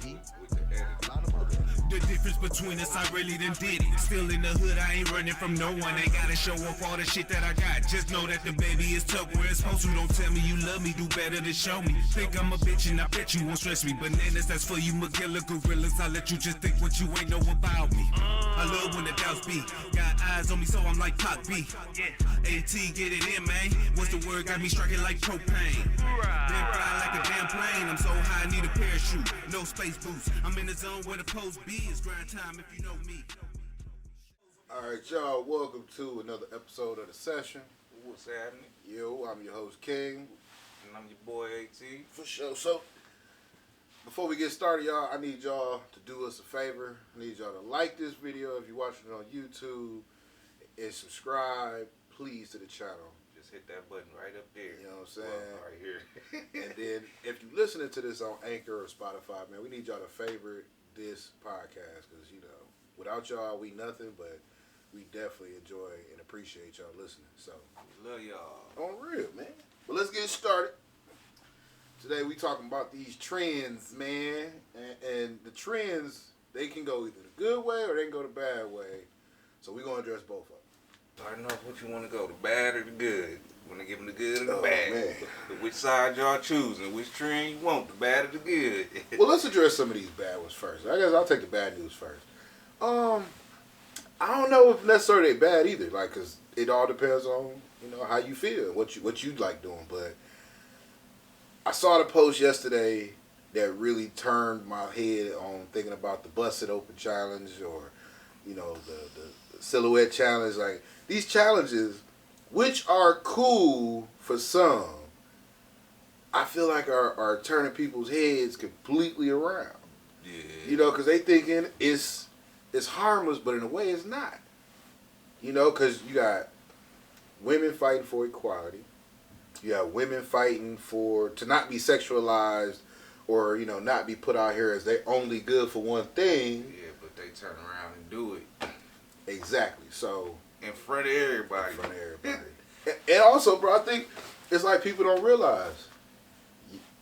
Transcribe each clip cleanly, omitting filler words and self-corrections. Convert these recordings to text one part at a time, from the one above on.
me with the edit. The difference between us, I really done did it. Still in the hood, I ain't running from no one. Ain't gotta show off all the shit that I got. Just know that the baby is tough where it's supposed to. Don't tell me you love me, do better than show me. Think I'm a bitch and I bet you won't stress me. Bananas, that's for you McGilla gorillas. I let you just think what you ain't know about me. I love when the doubts be. Got eyes on me, so I'm like Pac B. AT, get it in, man. What's the word? Got me striking like propane. Then fly like a damn plane. I'm so high, I need a parachute. No space boots. I'm in the zone where the post be. It's grind time if you know me. Alright, y'all, welcome to another episode of The Session. What's happening? Yo, I'm your host, King. And I'm your boy, AT. For sure. So, before we get started, y'all, I need y'all to do us a favor. I need y'all to like this video if you're watching it on YouTube and subscribe, please, to the channel. Just hit that button right up there. You know what I'm saying? Well, right here. And then, if you're listening to this on Anchor or Spotify, man, we need y'all to favorite this podcast because, you know, without y'all, we nothing, but we definitely enjoy and appreciate y'all listening. So, Love y'all. on real, man. But let's get started. Today we talking about these trends, man. And the trends, they can go either the good way or they can go the bad way. So we're going to address both of them. Starting off, what you want to go, the bad or the good? Want to give them the good or the Oh, bad? man. But which side y'all choosing? Which trend you want, the bad or the good? Well, let's address some of these bad ones first. I guess I'll take the bad news first. I don't know if necessarily they're bad either. Like, cause it all depends on, you know, how you feel, what you like doing. But I saw the post yesterday that really turned my head on thinking about the Busted Open challenge or, you know, the silhouette challenge. Like, these challenges, which are cool for some, I feel like are turning people's heads completely around. Yeah. You know, because they thinking it's harmless, but in a way it's not. You know, because you got women fighting for equality. You have women fighting to not be sexualized or, you know, not be put out here as they only good for one thing. Yeah, but they turn around and do it. Exactly. So, In front of everybody. in front of everybody. And also, bro, I think it's like people don't realize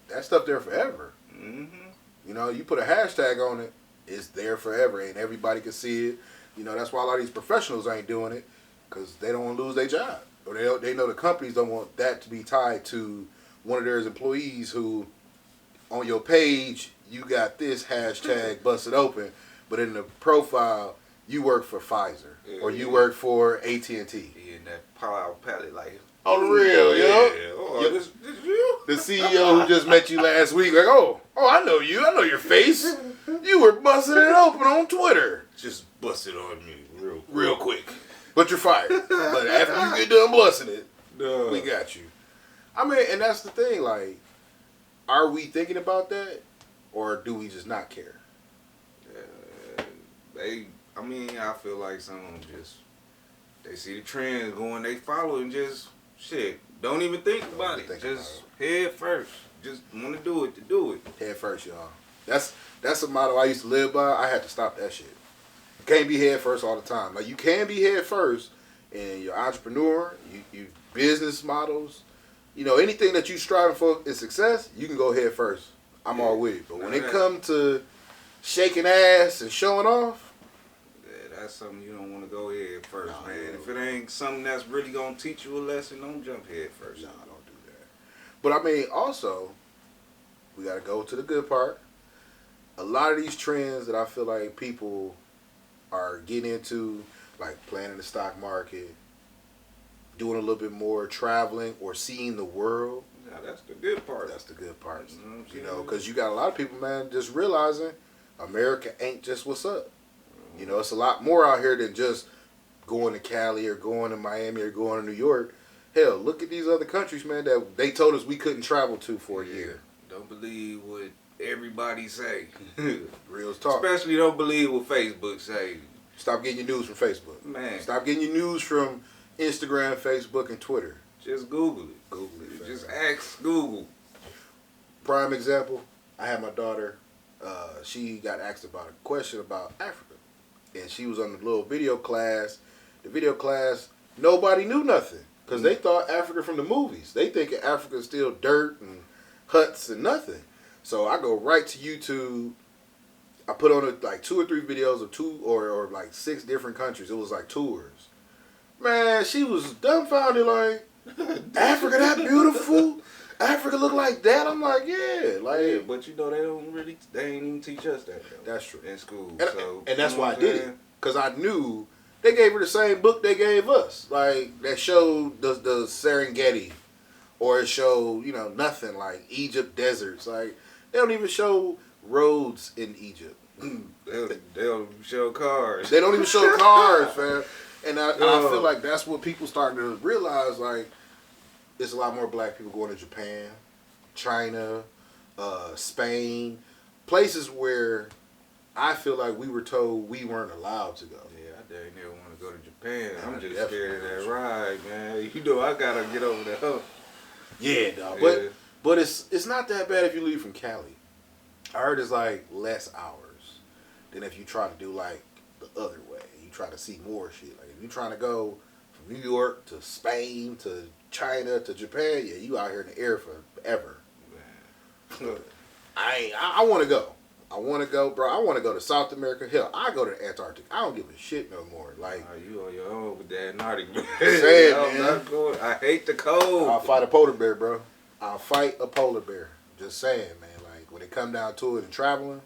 that stuff there forever. Mm-hmm. You know, you put a hashtag on it, it's there forever, and everybody can see it. You know, that's why a lot of these professionals ain't doing it, because they don't want to lose their job. Or they know the companies don't want that to be tied to one of their employees who, on your page, you got this hashtag busted open, but in the profile, you work for Pfizer, or you work for AT&T. Yeah, and that power palette, like, On the real, yeah. yo. Oh, Yo. this you? The CEO who just met you last week, like, oh, I know you. I know your face. You were busting it open on Twitter. Just busted on me Real quick. But you're fired. But after you get done busting it, No. we got you. I mean, and that's the thing, like, are we thinking about that? Or do we just not care? I feel like some of them just, they see the trends going, they follow and just, shit, don't even think about it. Just head first. Just want to do it to do it. Head first, y'all. That's a motto I used to live by. I had to stop that shit. You can't be head first all the time. Like, you can be head first in your entrepreneur, you business models, you know, anything that you striving for is success, you can go head first. I'm all with it. But when it comes to shaking ass and showing off, Yeah, that's something you don't want to go head first, Nah, man. no. If it ain't something that's really going to teach you a lesson, don't jump head first. no, don't do that. But I mean, also, we got to go to the good part. A lot of these trends that I feel like people are getting into, like planning the stock market, doing a little bit more traveling or seeing the world. Now, that's the good part. That's the good part. You know what I'm You saying? know, because you got a lot of people, man, just realizing America ain't just what's up. You know, it's a lot more out here than just going to Cali or going to Miami or going to New York. Hell, look at these other countries, man, that they told us we couldn't travel to for a year. Don't believe what everybody say. Real talk. Especially don't believe what Facebook say. Stop getting your news from Facebook. Man. Stop getting your news from Instagram, Facebook, and Twitter. Just Google it. Google it, fam. Just ask Google. Prime example, I had my daughter, she got asked about a question about Africa. And she was on the little video class. The video class, nobody knew nothing. Because they thought Africa from the movies. They think Africa is still dirt and huts and nothing. So I go right to YouTube, I put on like 2 or 3 videos of 2 or like 6 different countries. It was like tours. Man, she was dumbfounded like, Africa that beautiful? Africa look like that? I'm like, yeah. Like, yeah, but you know, they ain't even teach us that though. That's true. In school. And that's why I did it. Because I knew they gave her the same book they gave us. Like, that showed the Serengeti. Or it showed, nothing like Egypt deserts. Like, they don't even show roads in Egypt. They'll show cars. They don't even show cars, fam. And I feel like that's what people starting to realize. Like, there's a lot more black people going to Japan, China, Spain, places where I feel like we were told we weren't allowed to go. Yeah, I didn't never want to go to Japan. I'm just scared of that ride, man. You know, I gotta get over the hump. Yeah, dog. But it's not that bad if you leave from Cali. I heard it's like less hours than if you try to do like the other way. You try to see more shit. Like if you trying to go from New York to Spain to China to Japan, yeah, you out here in the air forever. Man. I want to go. I want to go, bro. I want to go to South America. Hell, I go to the Antarctic. I don't give a shit no more. Like, you on your own with that Antarctic, man. Saying, man. I hate the cold. I'll fight a polar bear, bro. I'll fight a polar bear. Just saying, man. Like, when it come down to it and traveling,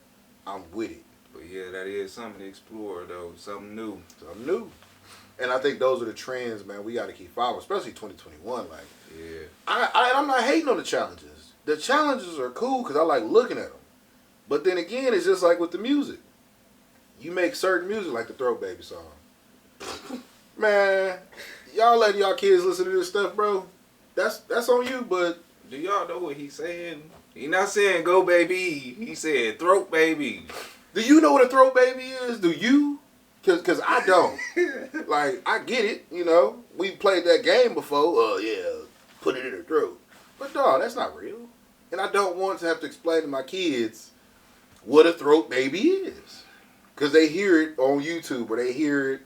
I'm with it. But yeah, that is something to explore, though. Something new. Something new. And I think those are the trends, man, we got to keep following, especially 2021. Like, yeah. I'm not hating on the challenges. The challenges are cool because I like looking at them. But then again, it's just like with the music. You make certain music, like the Throw Baby song. Man, y'all letting y'all kids listen to this stuff, bro. That's on you, but... Do y'all know what he's saying? He not saying go baby. He said throat baby. Do you know what a throat baby is? Do you? Because I don't. Like, I get it, We played that game before. Oh, yeah, put it in her throat. But, dog, that's not real. And I don't want to have to explain to my kids what a throat baby is. Because they hear it on YouTube or they hear it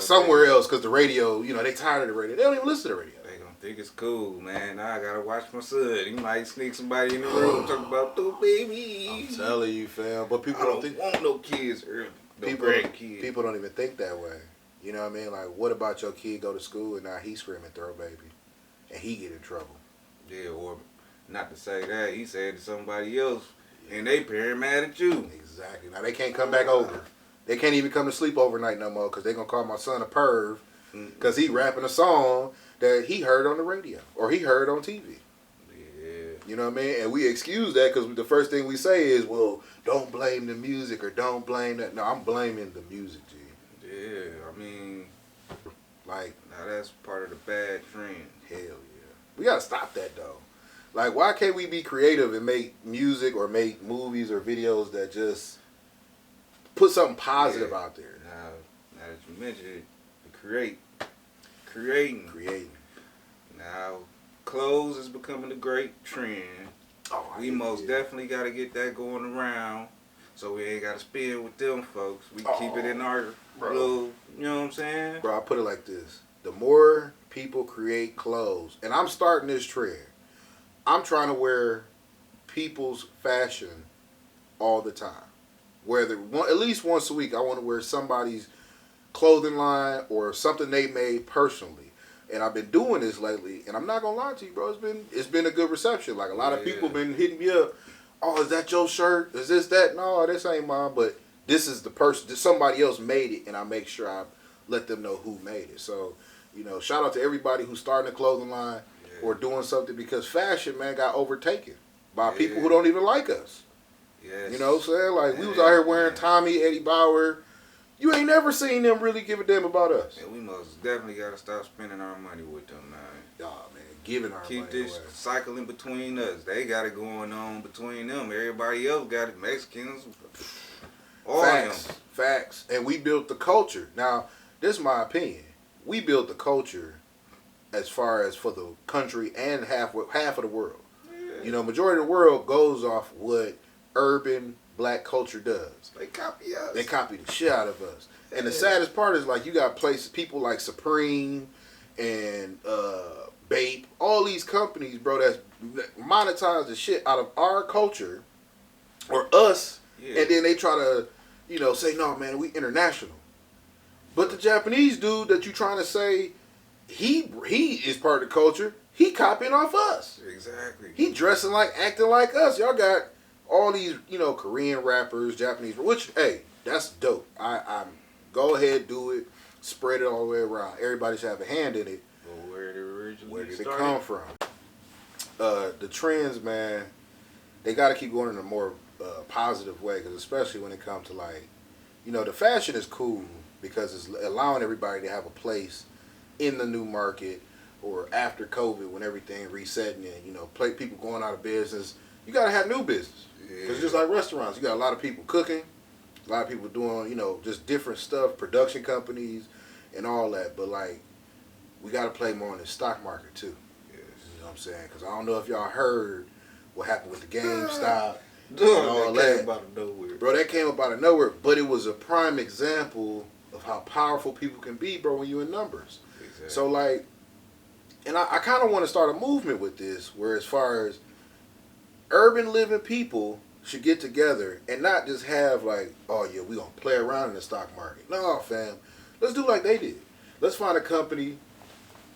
somewhere else because the radio, they tired of the radio. They don't even listen to the radio. They gonna think it's cool, man. Now I gotta watch my son. He might sneak somebody in the room talking about throat baby. I'm telling you, fam. But people don't want no kids early. People don't even think that way. You know what I mean? Like, what about your kid go to school and now he's screaming throat baby and he get in trouble? Yeah, or not to say that, he said to somebody else and they parent mad at you. Exactly. Now they can't come back over. They can't even come to sleep overnight no more because they're going to call my son a perv because he rapping a song that he heard on the radio or he heard on TV. Yeah. You know what I mean? And we excuse that because the first thing we say is, well, don't blame the music or don't blame that. No, I'm blaming the music, G. Yeah, I mean, like, now that's part of the bad trend. Hell yeah. We got to stop that, though. Like, why can't we be creative and make music or make movies or videos that just put something positive out there? Now that you mentioned it, creating. Now, clothes is becoming a great trend. Oh, we most definitely got to get that going around so we ain't got to spend with them folks. We keep it in our little, you know what I'm saying? Bro, I put it like this. The more people create clothes, and I'm starting this trend. I'm trying to wear people's fashion all the time. At least once a week, I want to wear somebody's clothing line or something they made personally. And I've been doing this lately, and I'm not gonna lie to you, bro. It's been a good reception. Like a lot of people been hitting me up. Oh, is that your shirt? Is this that? No, this ain't mine. But this is the person. Somebody else made it, and I make sure I let them know who made it. So, shout out to everybody who's starting a clothing line. Or doing something because fashion, man, got overtaken by people who don't even like us. Yes. You know what I'm saying? Like, we was out here wearing Tommy, Eddie Bauer. You ain't never seen them really give a damn about us. And we most definitely got to stop spending our money with them, man. Man, giving our money away. Keep this cycling between us. They got it going on between them. Everybody else got it. Mexicans. All Facts. And we built the culture. Now, this is my opinion. We built the culture as far as for the country and half of the world. Yeah. Majority of the world goes off what urban black culture does. They copy us. They copy the shit out of us. And the saddest part is, like, you got people like Supreme and Bape, all these companies, bro, that monetize the shit out of our culture or us Yeah. And then they try to, say, no, man, we international. But the Japanese dude that you trying to say, he is part of the culture. He copying off us. Exactly. He dressing acting like us. Y'all got all these, Korean rappers, Japanese, which, hey, that's dope. I'm go ahead, do it, spread it all the way around. Everybody should have a hand in it. Well, where did it come from? The trends, man, they got to keep going in a more positive way, because especially when it comes to the fashion is cool because it's allowing everybody to have a place in the new market or after COVID when everything resetting and people going out of business. You got to have new business because just like restaurants, you got a lot of people cooking, a lot of people doing just different stuff, production companies and all that. But we got to play more in the stock market too. Yes. You know what I'm saying? Because I don't know if y'all heard what happened with the GameStop. That came out of nowhere. Bro, that came up out of nowhere. But it was a prime example of how powerful people can be, bro, when you in numbers. Exactly. So, and I kind of want to start a movement with this, where as far as urban living people should get together and not just have oh, yeah, we going to play around in the stock market. No, fam. Let's do like they did. Let's find a company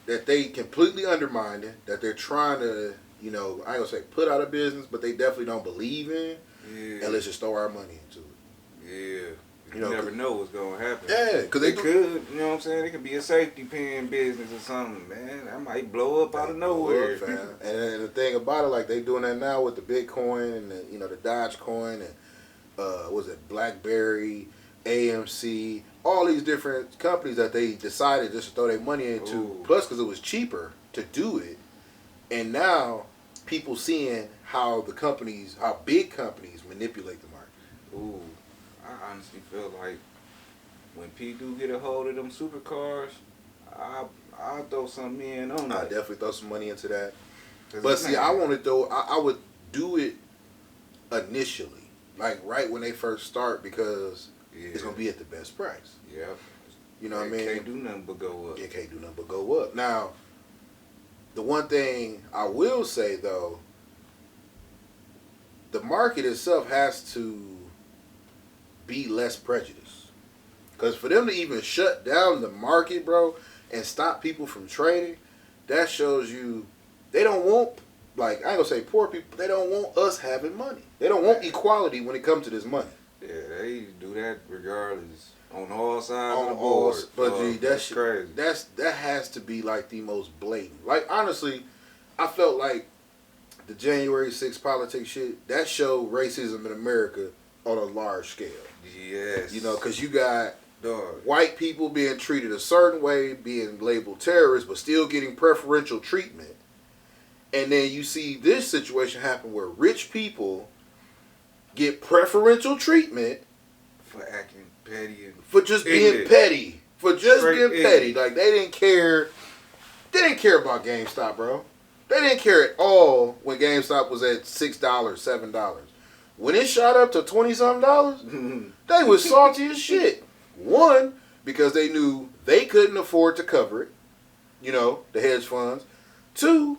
that they completely undermined, that they're trying to, I ain't gonna say put out of business, but they definitely don't believe in. Yeah. And let's just throw our money into it. Yeah. You never know what's going to happen. Yeah, because they could, you know what I'm saying? It could be a safety pin business or something, man. That might blow up out of nowhere. Up, fam. And the thing about it, they doing that now with the Bitcoin and the Dogecoin and was it BlackBerry, AMC, all these different companies that they decided just to throw their money into. Ooh. Plus, because it was cheaper to do it, and now people seeing how big companies manipulate the market. Ooh, I honestly feel like when P do get a hold of them supercars, I'll throw something in on that. I definitely throw some money into that. But see, I would do it initially, right when they first start, because it's gonna be at the best price. Yeah. You know what I mean? It can't do nothing but go up. It can't do nothing but go up. Now, the one thing I will say though, the market itself has to be less prejudiced. Because for them to even shut down the market, bro, and stop people from trading, that shows you they don't want, I ain't gonna say poor people, they don't want us having money. They don't want equality when it comes to this money. Yeah, they do that regardless. On all sides of the board. But G, that's crazy. That has to be the most blatant. Honestly, I felt like the January 6th politics shit, that showed racism in America on a large scale. Yes. Because you got white people being treated a certain way, being labeled terrorists, but still getting preferential treatment. And then you see this situation happen where rich people get preferential treatment for acting petty and for just being petty. For just being petty. They didn't care. They didn't care about GameStop, bro. They didn't care at all when GameStop was at $6, $7. When it shot up to $20-something, they was salty as shit. One, because they knew they couldn't afford to cover it. The hedge funds. Two,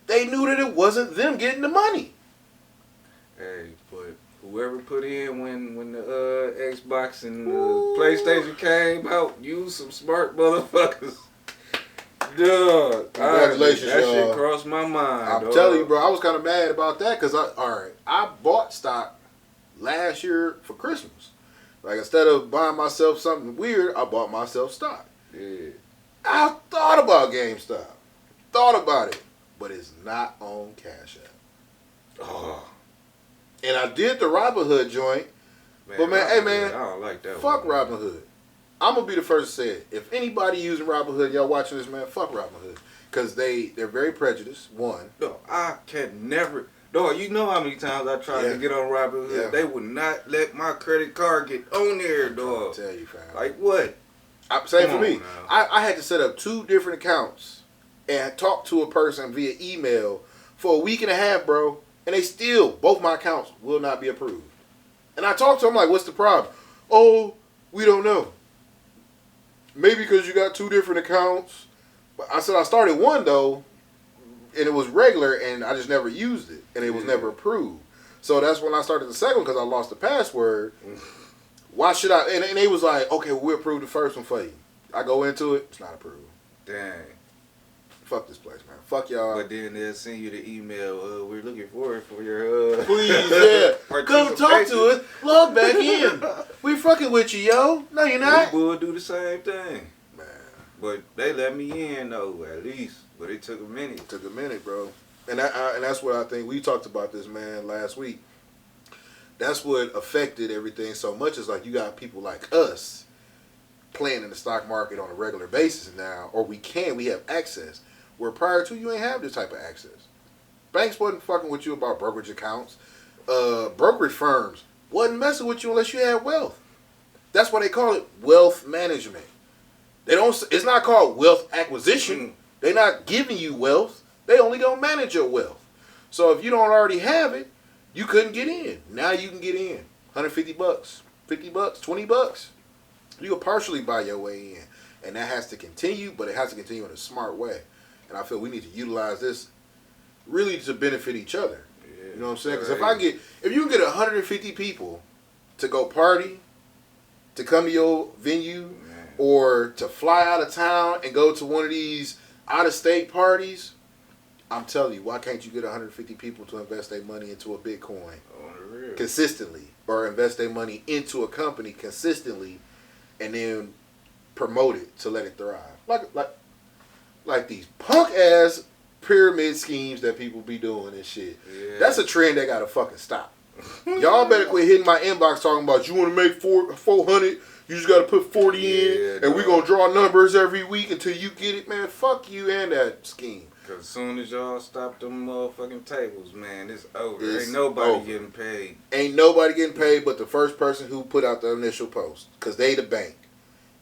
they knew that it wasn't them getting the money. Hey, but whoever put in when the Xbox and the PlayStation came out, you some smart motherfuckers. Duh. Congratulations, that y'all. shit crossed my mind. I'm telling you, bro, I was kind of mad about that because I bought stock last year for Christmas. Instead of buying myself something weird, I bought myself stock. Yeah. I thought about GameStop. Thought about it. But it's not on Cash App. Oh. And I did the Robinhood joint. But hey man, I don't like that fuck one. Robinhood. I'm going to be the first to say it. If anybody using Robinhood, y'all watching this, man, fuck Robinhood. Because they're very prejudiced, one. No, I can never. Dog, you know how many times I tried to get on Robinhood? Yeah. They would not let my credit card get on there, dog. I tell you, fam. What? Same for me. I had to set up 2 different accounts and talk to a person via email for a week and a half, bro. And they still, both my accounts will not be approved. And I talked to them what's the problem? Oh, we don't know. Maybe because you got 2 different accounts. But I said I started one, though, and it was regular, and I just never used it. And it was never approved. So that's when I started the second one because I lost the password. Why should I? And they was like, okay, well, we'll approve the first one for you. I go into it, it's not approved. Dang. Fuck this place, man. Fuck y'all. But then they'll send you the email. We're looking forward for your please, yeah. Come talk to us. Log back in. We fucking with you, yo. No, you're not. We would do the same thing, man. But they let me in though, at least. But it took a minute. It took a minute, bro. And that's what I think we talked about this, man, last week. That's what affected everything so much. Is like you got people like us playing in the stock market on a regular basis now, or we have access. Where prior to you ain't have this type of access. Banks wasn't fucking with you about brokerage accounts. Brokerage firms wasn't messing with you unless you had wealth. That's why they call it wealth management. They don't. It's not called wealth acquisition. They're not giving you wealth. They only gonna manage your wealth. So if you don't already have it, you couldn't get in. Now you can get in. $150, $50, $20. You can partially buy your way in, and that has to continue. But it has to continue in a smart way. And I feel we need to utilize this really to benefit each other. Yeah, you know what I'm saying? Because if you can get 150 people to go party, to come to your venue, or to fly out of town and go to one of these out-of-state parties, I'm telling you, why can't you get 150 people to invest their money into a Bitcoin consistently, or invest their money into a company consistently, and then promote it to let it thrive? Like these punk ass pyramid schemes that people be doing and shit. Yeah. That's a trend that gotta fucking stop. Y'all better quit hitting my inbox talking about you want to make 400. You just gotta put 40 in, and we gonna draw numbers every week until you get it, man. Fuck you and that scheme. Cause as soon as y'all stop them motherfucking tables, man, it's over. Ain't nobody getting paid. Ain't nobody getting paid but the first person who put out the initial post, cause they the bank.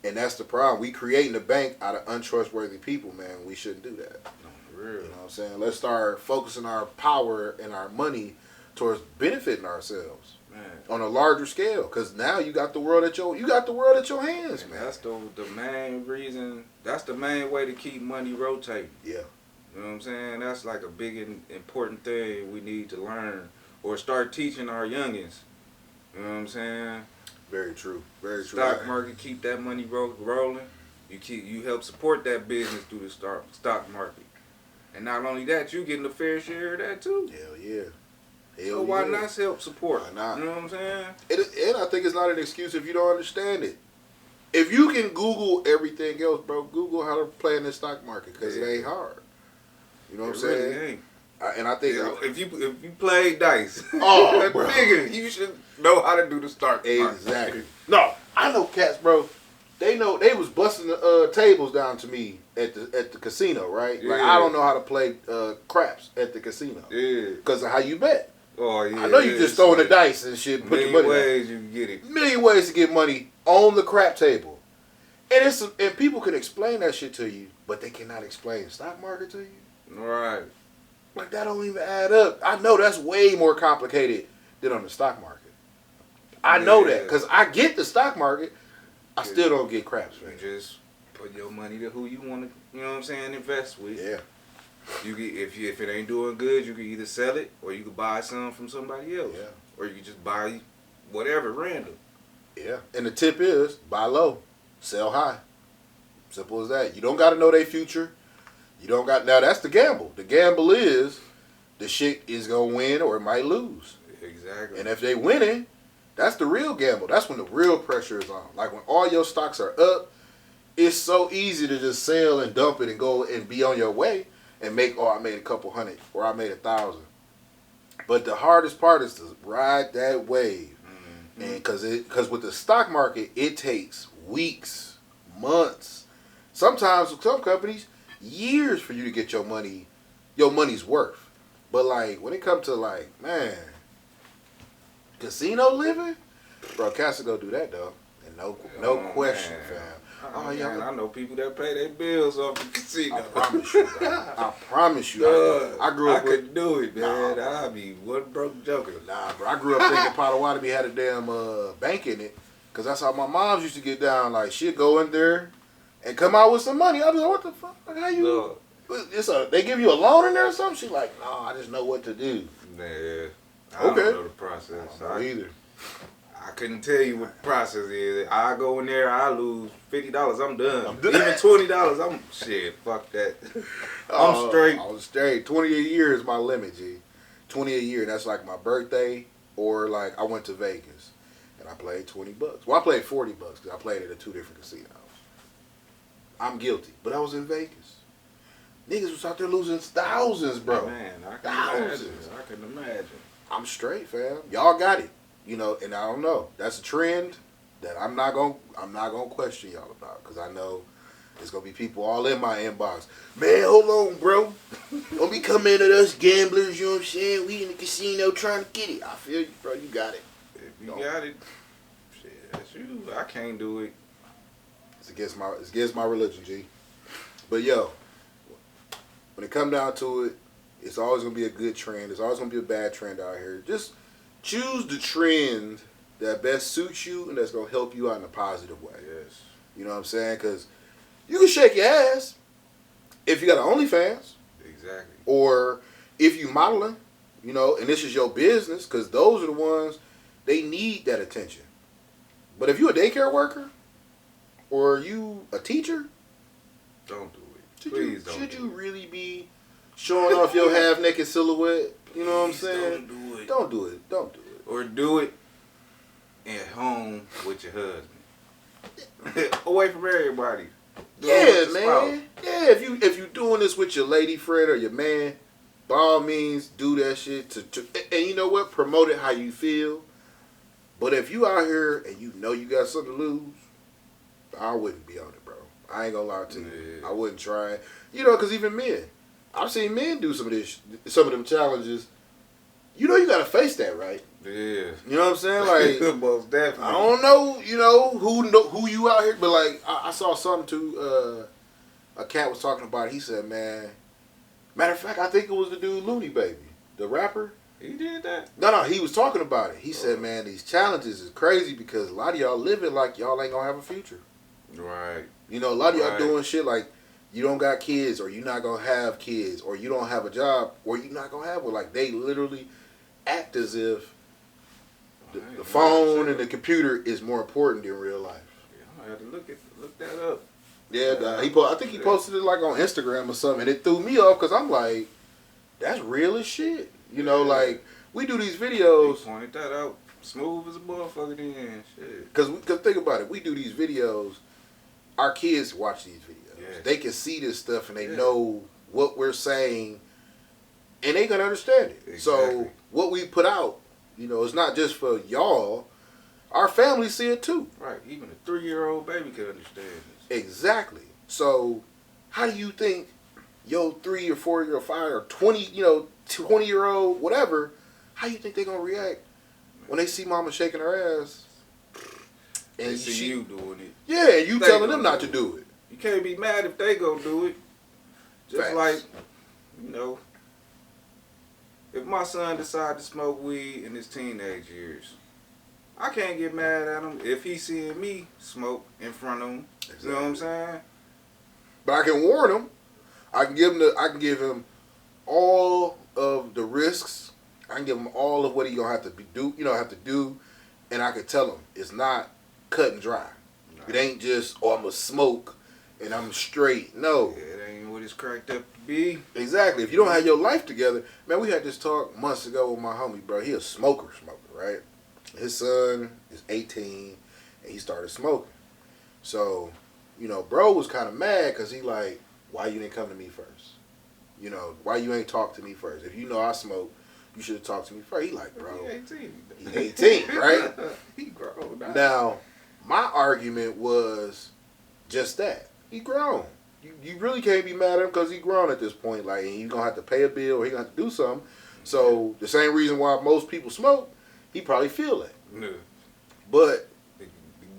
And that's the problem. We creating a bank out of untrustworthy people, man. We shouldn't do that. No, for real. You know what I'm saying? Let's start focusing our power and our money towards benefiting ourselves, man, on a larger scale. Because now you got the world at your hands, man. That's the main reason. That's the main way to keep money rotating. Yeah. You know what I'm saying? That's like a big and important thing we need to learn or start teaching our youngins. You know what I'm saying? Very true. Very true. Stock market, keep that money rolling. You help support that business through the stock market, and not only that, you getting a fair share of that too. Hell yeah. So why not help support? Why not? You know what I'm saying? And I think it's not an excuse if you don't understand it. If you can Google everything else, bro, Google how to play in the stock market because it ain't hard. You know what I'm saying? Really ain't. And I think if you play dice, bro, nigga, you should know how to do the stock market. Exactly. No, I know cats, bro. They know they was busting the tables down to me at the casino, right? Yeah. Like I don't know how to play craps at the casino. Yeah. Because of how you bet. Oh yeah. I know you just throwing the dice and shit. Put your money. Ways you can get it. Million ways to get money on the crap table, and people can explain that shit to you, but they cannot explain the stock market to you. Right. Like that don't even add up. I know that's way more complicated than on the stock market. I know that because I get the stock market. I still don't get craps, man. You just put your money to who you want to, you know what I'm saying, invest with. Yeah. You can, if it ain't doing good, you can either sell it or you can buy some from somebody else. Yeah. Or you can just buy whatever random. Yeah. And the tip is buy low, sell high. Simple as that. You don't got to know their future. You don't got now. That's the gamble. The gamble is the shit is gonna win or it might lose. Exactly. And if they winning, that's the real gamble. That's when the real pressure is on. Like when all your stocks are up, it's so easy to just sell and dump it and go and be on your way and make. Oh, I made a couple hundred or I made 1,000. But the hardest part is to ride that wave, and because with the stock market, it takes weeks, months, sometimes with some companies, years for you to get your money's worth. But like when it comes to like, man, casino living, bro, cats go do that though, and no question, fam. Oh yeah, man, I know people that pay their bills off the casino. I promise you, bro. I promise you. I grew up. I couldn't do it, man. I'd be one broke joker. Nah, bro. I grew up thinking Potawatomi had a damn bank in it, cause that's how my moms used to get down. Like she'd go in there and come out with some money. I was like, what the fuck? Like, how you? They give you a loan in there or something? She's like, no, I just know what to do. Yeah. I don't know the process. I don't know either. I couldn't tell you what the process is. I go in there, I lose $50, I'm done. Even $20, I'm shit. Fuck that. I'm straight. I'm straight. 20 a year is my limit, G. 20 a year. That's like my birthday, or like I went to Vegas and I played $20. Well, I played $40 because I played it at 2 different casinos. I'm guilty, but I was in Vegas. Niggas was out there losing thousands, bro. Man, I can imagine. I'm straight, fam. Y'all got it. You know, and I don't know. That's a trend that I'm not gonna question y'all about, because I know there's gonna be people all in my inbox. Man, hold on, bro. Don't be coming at us gamblers. You know what I'm saying? We in the casino trying to get it. I feel you, bro. You got it. If you got it, shit, that's you. I can't do it. It's against my religion, G. But yo, when it come down to it, it's always gonna be a good trend. There's always gonna be a bad trend out here. Just choose the trend that best suits you and that's going to help you out in a positive way. Yes. You know what I'm saying? Because you can shake your ass if you got an OnlyFans. Exactly. Or if you modeling, you know, and this is your business, because those are the ones, they need that attention. But if you a daycare worker or you a teacher, don't do it. Please don't. Should you really be showing off your half-naked silhouette? You know what I'm saying? Don't do it. Don't do it. Don't do it. Or do it at home with your husband. Away from everybody. Yeah, man. Yeah, if you doing this with your lady friend or your man, by all means, do that shit. And you know what? Promote it how you feel. But if you out here and you know you got something to lose, I wouldn't be on it, bro. I ain't gonna lie to you. I wouldn't try it. You know, because even men, I've seen men do some of them challenges. You know you gotta face that, right? Yeah. You know what I'm saying? Like, most definitely. I don't know, you know who you out here, but like I saw something too. A cat was talking about it. He said, "Man, matter of fact, I think it was the dude Looney Baby, the rapper." He did that? No, he was talking about it. He said, "Man, these challenges is crazy because a lot of y'all living like y'all ain't gonna have a future." Right. You know, a lot of y'all doing shit like you don't got kids, or you're not gonna have kids, or you don't have a job, or you're not gonna have one. Like they literally act as if the phone and the computer is more important than real life. Yeah, I had to look that up. Yeah, I think he posted it like on Instagram or something, and it threw me off because I'm like, that's real as shit. You know, like we do these videos. He pointed that out. Smooth as a motherfucker then. Shit. Because think about it, we do these videos. Our kids watch these videos. Yes. They can see this stuff and they know what we're saying, and they can understand it. Exactly. So what we put out, you know, it's not just for y'all. Our family see it too. Right. Even a 3-year-old baby can understand this. Exactly. So how do you think your 3 or 4 or 5 or 20-year-old, whatever, how you think they're gonna react when they see mama shaking her ass? And they see you doing it. Yeah, and you telling them not to do it. You can't be mad if they go do it. Just Facts. like, you know, if my son decide to smoke weed in his teenage years, I can't get mad at him if he's seeing me smoke in front of him. Exactly. You know what I'm saying? But I can warn him. I can give him all of the risks. I can give him all of what he gonna have to do, and I can tell him it's not cut and dry. Right. It ain't just, I'm gonna smoke and I'm straight. No. Yeah, it ain't what it's cracked up to be. Exactly. If you don't have your life together, man, we had this talk months ago with my homie, bro. He a smoker, right? His son is 18 and he started smoking. So, you know, bro was kind of mad because he like, why you didn't come to me first? You know, why you ain't talk to me first? If you know I smoke, you should have talked to me first. He like, bro. He's 18, right? He grown now, my argument was just that. He grown. You really can't be mad at him because he grown at this point. Like, he's going to have to pay a bill or he's going to have to do something. So, the same reason why most people smoke, he probably feel it. Yeah. But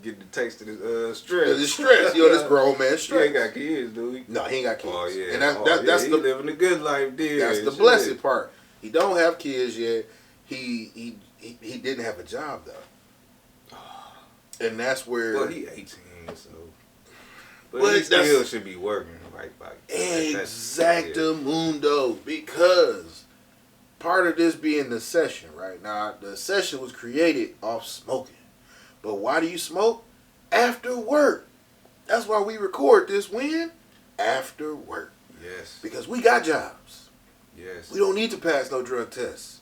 get the taste of this stress. The stress. You know, this grown man stress. He ain't got kids, do he? No, he ain't got kids. Oh, yeah. And that's he living a good life, dude. That's the blessed part. He don't have kids yet. He didn't have a job, though. And that's where... Well, he 18, so... But he still should be working, right? Exactamundo. Because part of this being the session, right? Now, the session was created off smoking. But why do you smoke? After work. That's why we record this when? After work. Yes. Because we got jobs. Yes. We don't need to pass no drug tests.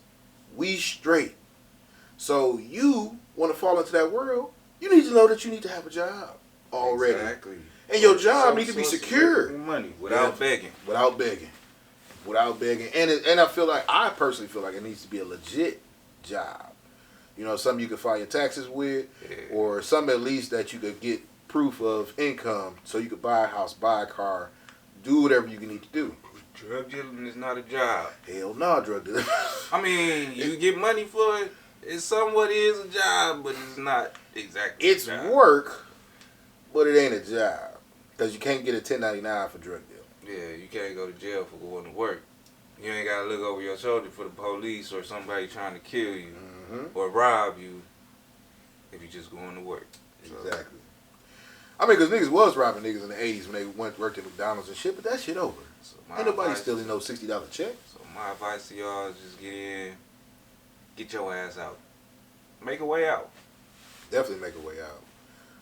We straight. So you want to fall into that world, you need to know that you need to have a job already. Exactly. And your job Some need to be source of secure. making money without begging. Without begging. Without begging. And I feel like, I personally feel like it needs to be a legit job. You know, something you can file your taxes with, or something at least that you could get proof of income so you could buy a house, buy a car, do whatever you need to do. Drug dealing is not a job. Hell no, drug dealing. I mean, you get money for it. It somewhat is a job, but it's not exactly It's a job. work, but it ain't a job. Because you can't get a 1099 for drug deal. Yeah, you can't go to jail for going to work. You ain't got to look over your shoulder for the police or somebody trying to kill you or rob you if you just going to work. So, Exactly. I mean, because niggas was robbing niggas in the 80s when they worked at McDonald's and shit, but that shit over. so my Ain't nobody advice- stealing no $60 check. So my advice to y'all is just get in, get your ass out. Make a way out. Definitely make a way out.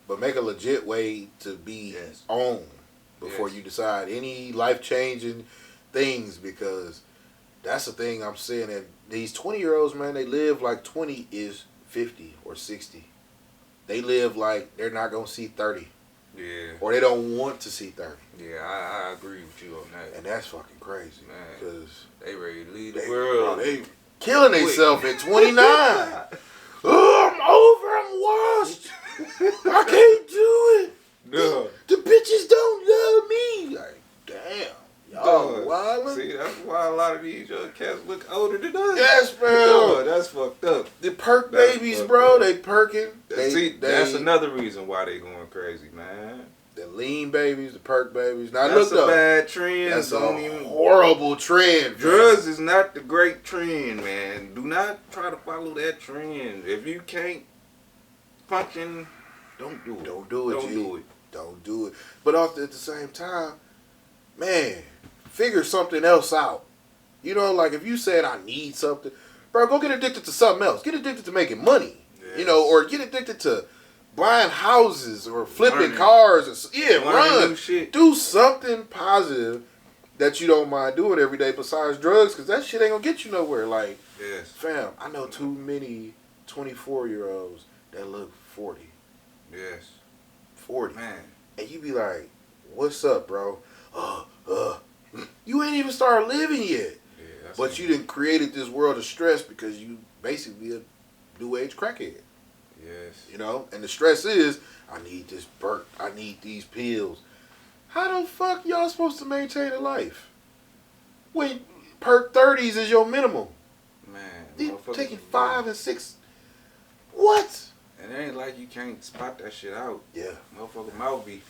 But make a legit way to be on before Yes. you decide any life-changing things, because that's the thing I'm saying, that these 20-year-olds, man, they live like 20 is 50 or 60. They live like they're not going to see 30. Yeah. Or they don't want to see 30. Yeah, I agree with you on that. And that's fucking crazy, Man. because They ready to leave the they, world. they killing themselves at 29. Oh, I'm over. I'm washed. I can't do it. Duh. The bitches don't love me. Like, damn. Y'all Duh. wildin'. See, that's why a lot of these young cats look older than us. Yes, man. Duh, that's fucked up. The perk That's babies, fucked bro. up. They perking. That's another reason why they going crazy, man. The lean babies, the perk babies. Now That's look a though. bad trend. That's Don't a even. horrible trend. Drugs is not the great trend, man. Do not try to follow that trend. If you can't function, don't do it. Don't do it, Don't G. do it. Don't do it. But also at the same time, man, figure something else out. You know, like if you said I need something, bro, go get addicted to something else. Get addicted to making money. Yes. You know, or get addicted to buying houses or flipping Learning. cars. Or, yeah, Learning run. new shit. Do something positive that you don't mind doing every day besides drugs, because that shit ain't gonna get you nowhere. Like, Yes. fam, I know too many 24-year-olds that look 40. Yes. 40. Man. And you be like, what's up, bro? You ain't even started living yet. Yeah, that's But you done created this world of stress because you basically a new age crackhead. Yes. You know? And the stress is, I need this burp. I need these pills. How the fuck y'all supposed to maintain a life? When perk 30s is your minimum. Man. You motherfuckers taking is 5 and 6. What? And it ain't like you can't spot that shit out. Yeah. Motherfucker mouth be.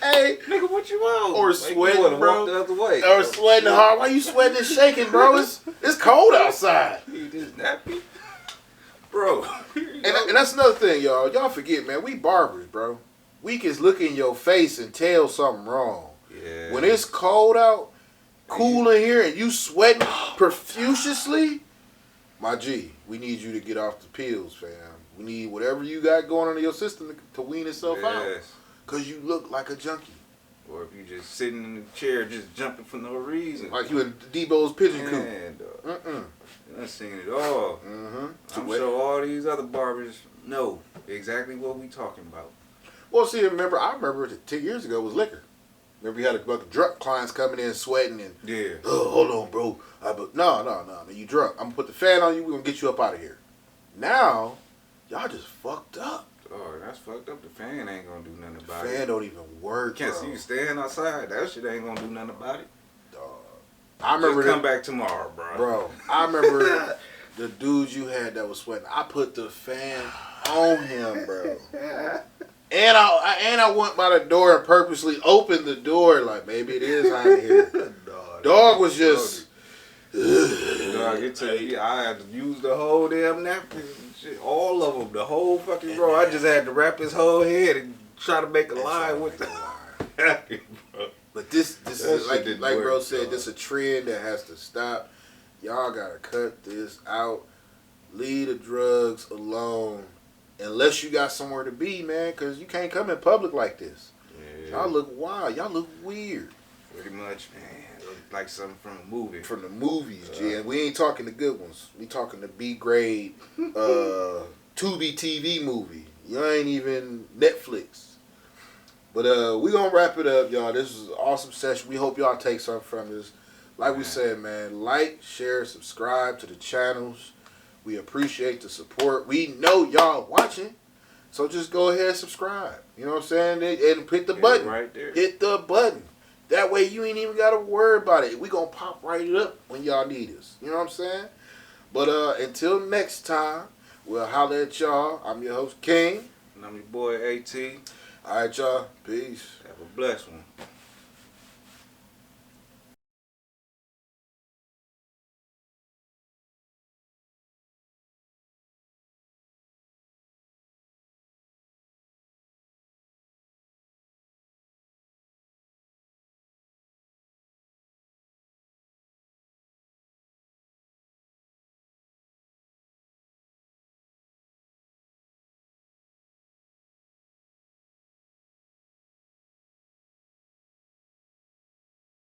Hey, Nigga, what you want? Or Like, sweating, you wanna bro. walk the other way. or sweating hard. Why you sweating and shaking, bro? It's cold outside. You just nappy? Bro. And that's another thing, y'all. Y'all forget, man. We barbers, bro. We can look in your face and tell something wrong. Yeah. When it's cold out, cool in here, and you sweating profusely, my G, we need you to get off the pills, fam. We need whatever you got going on in your system to wean itself out. Yes. Because you look like a junkie. Or if you just sitting in the chair just jumping for no reason. Like you in Debo's pigeon coop. Man, dog. Mm-mm. I've seen it all. Mm-hmm. I'm sure all these other barbers know exactly what we talking about. Well, see, I remember 10 years ago was liquor. Remember you had a bunch of drunk clients coming in sweating and, Yeah. oh, hold on, bro. No, you drunk. I'm going to put the fan on you. We're going to get you up out of here. Now, y'all just fucked up. Oh, that's fucked up. The fan ain't gonna do nothing about Fan it. don't even work, Can't bro. see you staying outside. That shit ain't gonna do nothing about it. Dog. I remember Just come back tomorrow, bro. Bro, I remember the dudes you had that was sweating. I put the fan on him, bro. And I went by the door and purposely opened the door like, maybe it is hot in here. Dog was just... Dog, it took me. I had to use the whole damn napkin and shit. All of them. The whole fucking row. I just had to wrap his whole head and try to make a line with the napkin, bro. But this That is shit like didn't bro work, said, dog. this a trend that has to stop. Y'all gotta cut this out. Leave the drugs alone. Unless you got somewhere to be, man, because you can't come in public like this. Yeah, Y'all look wild. Y'all look weird. pretty much, man. Look like something from a movie. From the movies, G. And we ain't talking the good ones. We talking the B grade Tubi TV movie. You ain't even Netflix. But we gonna wrap it up, y'all. This was an awesome session. We hope y'all take something from this. Like we said, man, like, share, subscribe to the channels. We appreciate the support. We know y'all watching, so just go ahead and subscribe. You know what I'm saying? And hit the button. Right there. Hit the button. That way you ain't even got to worry about it. We gonna pop right up when y'all need us. You know what I'm saying? But until next time, we'll holler at y'all. I'm your host, King. And I'm your boy, AT. All right, y'all. Peace. Have a blessed one.